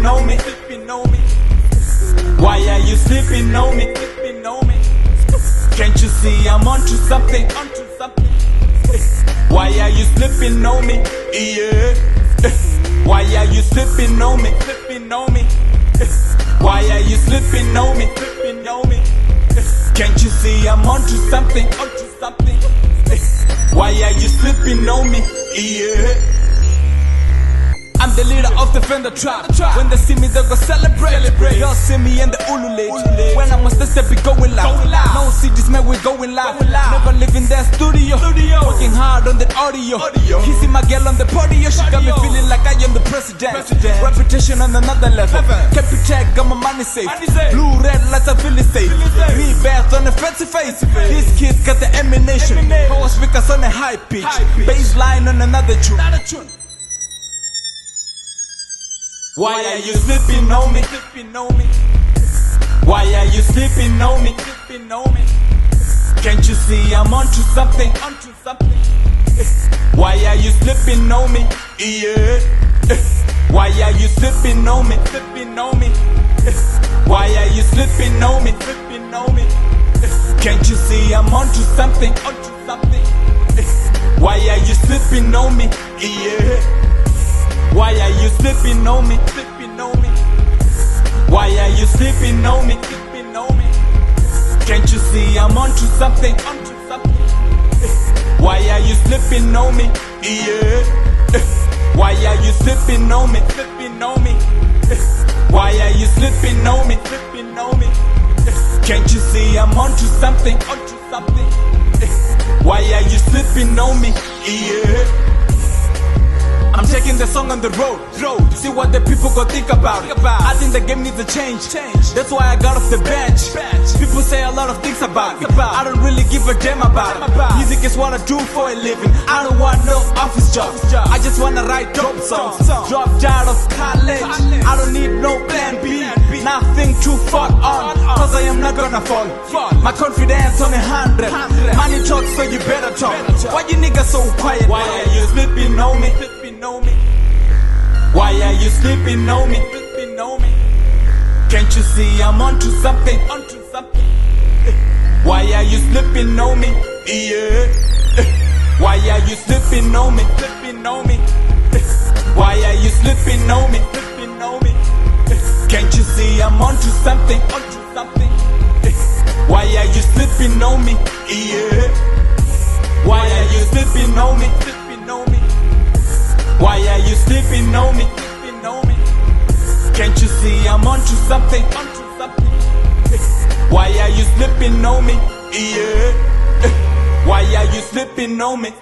sleeping on me? Why are you sleeping on me? Can't you see I'm onto something? Why are you sleeping on me? Yeah. Why are you sleeping on me? Why are you sleeping on me? Can't you see I'm onto something? Why are you sleeping on me? Yeah. I'm the leader of the Venda tribe. When they see me, they go celebrate. Y'all see me in the ululate. When I'm on stage, they be going loud. No CDs, man, we going live. Never live in that studio. Working hard on that audio. Kissing my girl on the podium. She got me feeling like I am the president. Reputation on another level. Kept it check, got my money safe. Blue, red lights, I feel it safe. Rebirth on the fancy face. These kids got the emanation. Power speakers on a high pitch. Bass line on another tune. Why are you sleeping on me? Why are you sleeping on me? Can't you see I'm onto something? Why are you sleeping on me? Yeah. Why are you sleeping on me? Why are you sleeping on me? Can't you see I'm onto something? Why are you sleeping on me? Yeah. Why are you sleeping on me? Why are you sleeping on me? Can't you see I'm onto something? Why are you sleeping on me? Yeah. Why are you sleeping on me? Why are you sleeping on me? Can't you see I'm onto something? Why are you sleeping on me? Yeah. I'm taking the song on the road. See what the people go think about. I think the game needs a change. That's why I got off the bench. People say a lot of things about me. I don't really give a damn about it. Music is what I do for a living. I don't want no office job. I just wanna write dope songs. Dropped out of college. I don't need no plan B. Nothing to fall on, cause I am not gonna fall. My confidence on 100. Money talks, so you better talk. Why you niggas so quiet? Why are you sleeping on me? Why are you sleeping on me? Can't you see I'm onto something? Why are you sleeping on me? Yeah. Why are you sleeping on me? Why are you sleeping on me? Can't you see I'm onto something? Why are you sleeping on me? Yeah. Why are you sleeping on me? Why are you sleeping on me? Can't you see I'm onto something? Why are you sleeping on me? Yeah. Why are you sleeping on me?